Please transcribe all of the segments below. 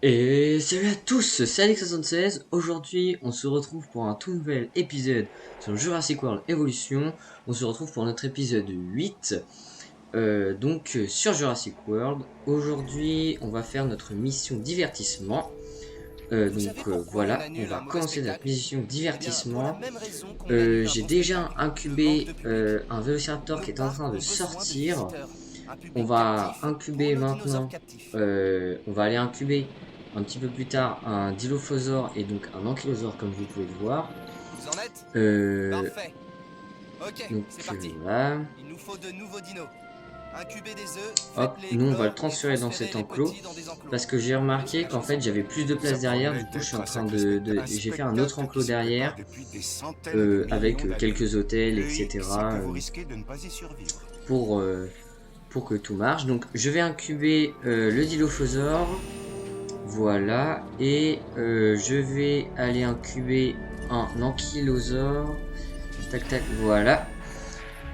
Et salut à tous, c'est Alex76. Aujourd'hui, on se retrouve pour un tout nouvel épisode sur Jurassic World Evolution. On se retrouve pour notre épisode 8, sur Jurassic World. Aujourd'hui, on va faire notre mission divertissement. Vous savez pourquoi on Voilà, on annule un va mauvais commencer notre spectacle? mission Eh bien, pour la divertissement. même raison qu'on annule un J'ai bon déjà spectacle, le manque incubé de public. un Vélociraptor Nos qui est en train parcs de ont besoin de sortir. visiteurs, un On public va captif pour incuber nos dinosaures maintenant, captifs. on va aller incuber un petit peu plus tard un Dilophosaure et donc un Ankylosaure comme vous pouvez le voir. Vous en êtes? Euh, Parfait. Ok, donc c'est parti. voilà, Il nous faut de nouveaux dinos. Incubez des œufs, hop, faites-les nous on va le éclore et transférer dans transférez cet les enclos petits dans des enclos. parce que j'ai remarqué qu'en fait j'avais plus de place Ça derrière, promet du coup je suis d'être en un train sacré spectacle. Un j'ai fait un autre spectacle qui enclos se prépare derrière depuis des centaines de millions avec d'années. quelques hôtels, Et c'est etc. que vous risquez de ne pas y survivre. pour, euh, pour que tout marche. Donc je vais incuber le Dilophosaure. Voilà, et je vais aller incuber un Ankylosaure. Tac tac, voilà.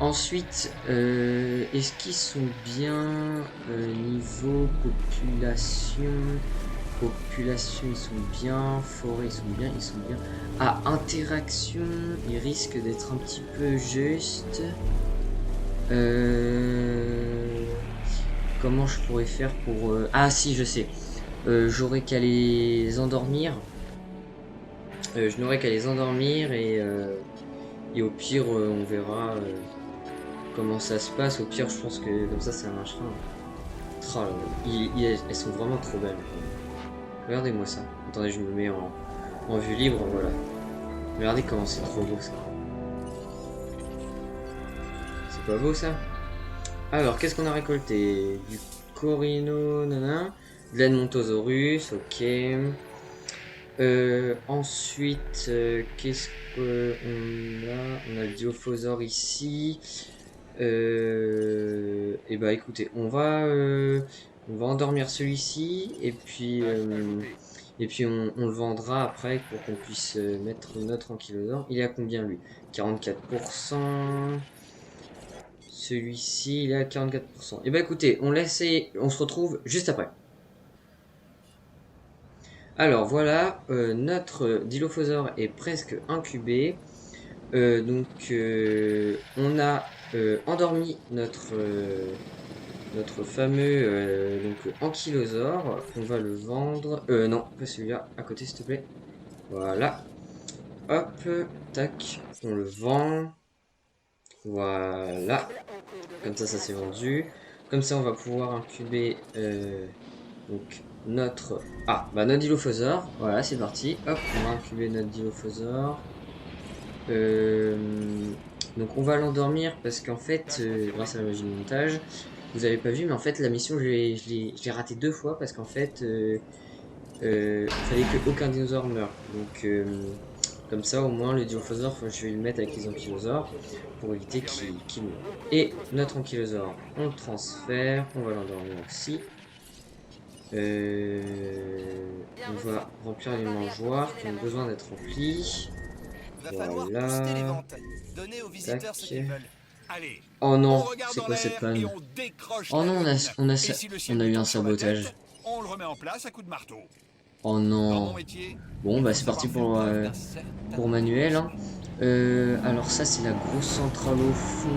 Ensuite, est-ce qu'ils sont bien niveau population? Population, ils sont bien. Forêt, ils sont bien, ils sont bien. Ah, interaction, ils risquent d'être un petit peu juste. Comment je pourrais faire pour... Ah si, je sais. J'aurais qu'à les endormir. Je n'aurais qu'à les endormir et au pire, on verra comment ça se passe. Au pire, je pense que comme ça marchera. Oh là là, elles sont vraiment trop belles. Regardez-moi ça. Attendez, je me mets en vue libre, voilà. Regardez comment c'est trop beau ça. C'est pas beau ça? Alors, qu'est-ce qu'on a récolté? Du Corino, nana. De l'Edmontosaurus, ok. Ensuite, qu'est-ce qu'on a? On a le Dilophosaure ici. Et bah écoutez, on va endormir celui-ci et puis on le vendra après pour qu'on puisse mettre notre ankylosaure. Il est à combien lui? 44%. Celui-ci, il est à 44%. Et bah écoutez, on se retrouve juste après. Alors voilà, notre Dilophosaure est presque incubé. On a endormi notre fameux Ankylosaure. On va le vendre. Non, pas celui-là, à côté s'il te plaît. Voilà. Hop, tac, on le vend. Voilà. Comme ça s'est vendu. Comme ça, on va pouvoir incuber donc notre... Ah, bah notre Dilophosaure. Voilà, c'est parti. Hop, on va incuber notre Dilophosaure. Euh, donc on va l'endormir parce qu'en fait, grâce à la magie de montage, vous avez pas vu, mais en fait la mission je l'ai ratée deux fois parce qu'en fait, il fallait que aucun dinosaure meure. Donc comme ça au moins le Dilophosaure, je vais le mettre avec les ankylosaures pour éviter qu'il meure. Et notre ankylosaure, on le transfère, on va l'endormir aussi. On va remplir les mangeoires qui ont besoin d'être remplis. Va falloir booster les Voilà. ventes. Donner aux visiteurs ce Tac. qu'ils veulent. Allez, Oh on non, regarde c'est dans quoi cette l'air et panne? on décroche Oh la non, lune. Et si le on ciel a nous eu un tombe sur la sabotage. tête, on le remet en place à coups de marteau. Oh Dans mon non. métier, Bon, il bah faut c'est savoir parti faire preuve d'un pour certain Manuel, hein. professionnalisme. Alors ça, c'est la grosse centrale au fond.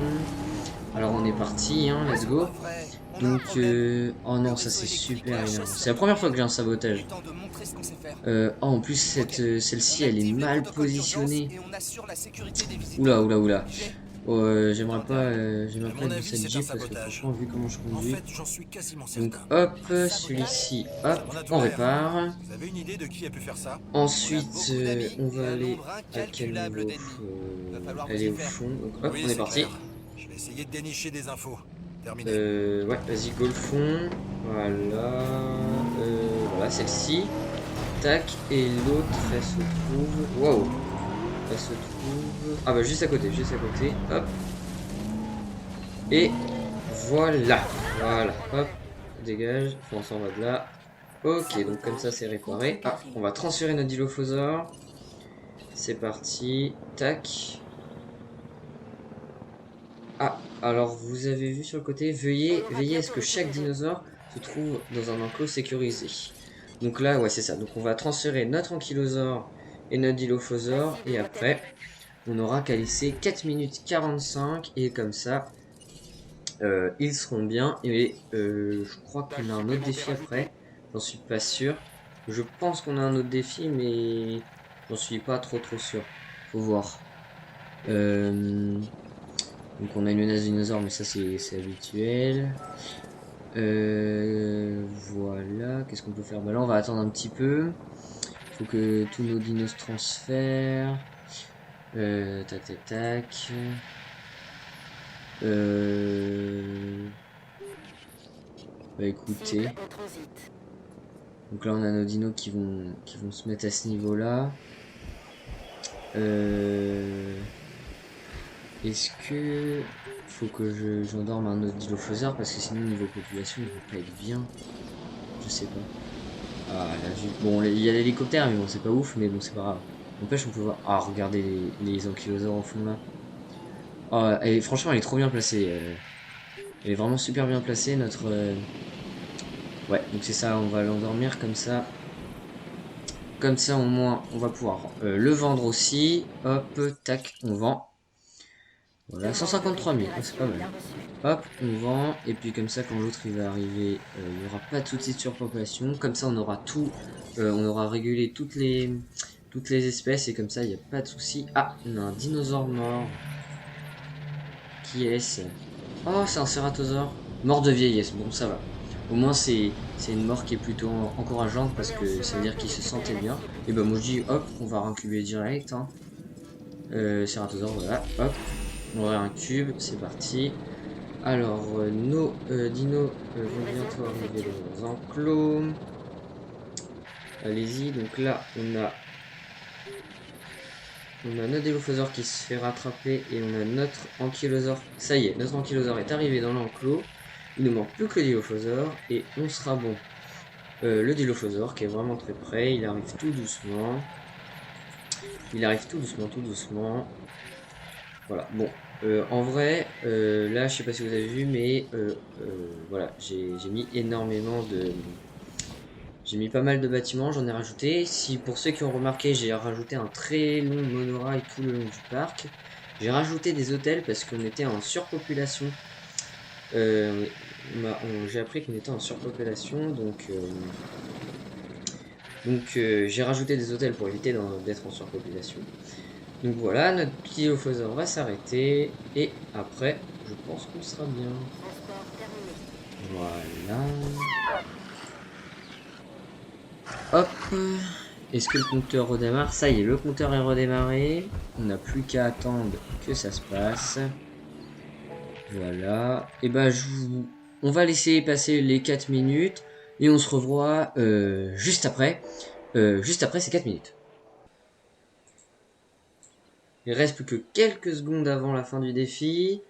Alors on est parti, hein, let's C'est go. pas vrai, on a un Donc, problème. oh Le non, ça réseau c'est électrique super lâche énervant. sa C'est la première fois que j'ai un Il sabotage. est temps de montrer ce qu'on sait faire. Oh, en plus, Ok, celle-ci, on elle est active les mal protocoles d'urgence positionnée. et on assure la sécurité des Oula, visiteurs. oula, oula. Figé, Oh, tout en interne. j'aimerais À pas mon être dans avis, cette c'est un Jeep parce que sabotage. franchement, vu comment je En conduis. fait, j'en suis quasiment Donc certain. hop, Un sabotage? celui-ci, hop, On a tout on l'air. répare. Vous avez une idée de qui a pu faire ça? On a Ensuite, beaucoup d'amis on et va un aller nombre à quel incalculable niveau? d'ennemis. Va falloir vous Aller y au faire. fond. Donc hop, Oui, on est c'est parti. clair. Je vais essayer de dénicher des infos. Terminé. Ouais, vas-y, go le fond. Voilà. Voilà, celle-ci. Tac. Et l'autre, elle se trouve... Wow. Elle se trouve... Ah bah juste à côté, juste à côté. Hop. Et voilà. Voilà. Hop. Dégage. Enfin, on s'en va de là. Ok, donc comme ça c'est réparé. Ah, on va transférer notre Dilophosaure. C'est parti. Tac. Ah, alors vous avez vu sur le côté, veillez à ce que chaque dinosaure se trouve dans un enclos sécurisé. Donc là, ouais, c'est ça. Donc on va transférer notre Ankylosaure et notre Dilophosaure. Et après, on n'aura qu'à laisser 4 minutes 45. Et comme ça, ils seront bien. Et je crois qu'on a un autre défi après. J'en suis pas sûr. Je pense qu'on a un autre défi, mais j'en suis pas trop sûr. Faut voir. Donc on a une menace dinosaure, mais ça c'est habituel. Voilà, qu'est-ce qu'on peut faire? Bah là on va attendre un petit peu. Faut que tous nos dinos se transfèrent. Tac tac tac. Bah écoutez. Donc là on a nos dinos qui vont se mettre à ce niveau là. Est-ce que faut que j'endorme un autre Dilophosaure parce que sinon niveau population il va pas être bien. Je sais pas. Ah la vue. Bon il y a l'hélicoptère mais bon c'est pas ouf mais bon c'est pas grave. N'empêche on peut voir. Ah regardez les ankylosaures au fond là. Oh, franchement elle est trop bien placée. Elle est vraiment super bien placée notre. Ouais donc c'est ça, on va l'endormir comme ça. Comme ça au moins on va pouvoir le vendre aussi. Hop, tac, on vend. Voilà, 153 000, c'est pas mal. Hop, on vend, et puis comme ça, quand l'autre il va arriver, il n'y aura pas de soucis de surpopulation. Comme ça, on aura tout, on aura régulé toutes les espèces, et comme ça, il n'y a pas de soucis. Ah, on a un dinosaure mort. Qui est-ce? Oh, c'est un cératosaure. Mort de vieillesse, bon, ça va. Au moins, c'est une mort qui est plutôt encourageante, parce que ça veut dire qu'il se sentait bien. Et ben, moi je dis, hop, on va incuber direct. Hein. Cératosaure, voilà, hop. On aurait un cube, c'est parti. Alors, nos dinos vont bientôt arriver dans leurs enclos. Allez-y, donc là, on a notre Dilophosaure qui se fait rattraper et on a notre Ankylosaure. Ça y est, notre Ankylosaure est arrivé dans l'enclos. Il ne manque plus que le Dilophosaure et on sera bon. Le Dilophosaure qui est vraiment très près, il arrive tout doucement. Il arrive tout doucement. Voilà, bon. En vrai, là, je sais pas si vous avez vu, mais voilà, j'ai mis énormément de... J'ai mis pas mal de bâtiments, j'en ai rajouté. Si pour ceux qui ont remarqué, j'ai rajouté un très long monorail tout le long du parc. J'ai rajouté des hôtels parce qu'on était en surpopulation. J'ai appris qu'on était en surpopulation, donc j'ai rajouté des hôtels pour éviter d'être en surpopulation. Donc voilà, notre Dilophosaure va s'arrêter. Et après, je pense qu'on sera bien. Voilà. Hop. Est-ce que le compteur redémarre? Ça y est, le compteur est redémarré. On n'a plus qu'à attendre que ça se passe. Voilà. Et ben, on va laisser passer les 4 minutes. Et on se revoit juste après. Juste après ces 4 minutes. Il reste plus que quelques secondes avant la fin du défi.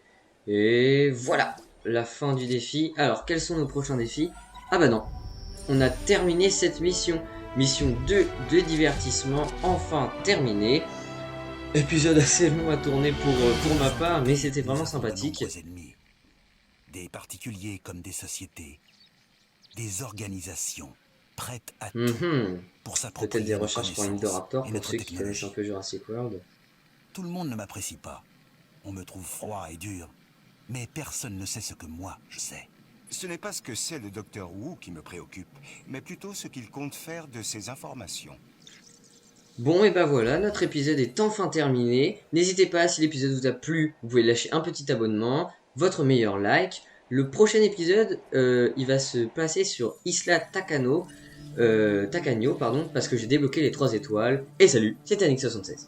Et voilà, la fin du défi. Alors, quels sont nos prochains défis? Ah bah non, on a terminé cette mission. Mission 2 de divertissement, enfin terminée. Épisode assez long à tourner pour ma part, mais c'était vraiment sympathique. Ennemis, des particuliers comme des sociétés, des organisations prêtes à tout pour s'approprier peut-être des recherches pour Indoraptor, pour ceux qui connaissent un peu Jurassic World. Tout le monde ne m'apprécie pas. On me trouve froid et dur. Mais personne ne sait ce que moi, je sais. Ce n'est pas ce que sait le docteur Wu qui me préoccupe, mais plutôt ce qu'il compte faire de ces informations. Bon et ben voilà, notre épisode est enfin terminé. N'hésitez pas, si l'épisode vous a plu, vous pouvez lâcher un petit abonnement, votre meilleur like. Le prochain épisode, il va se passer sur Isla Takano, parce que j'ai débloqué les 3 étoiles. Et salut, c'était Anix76.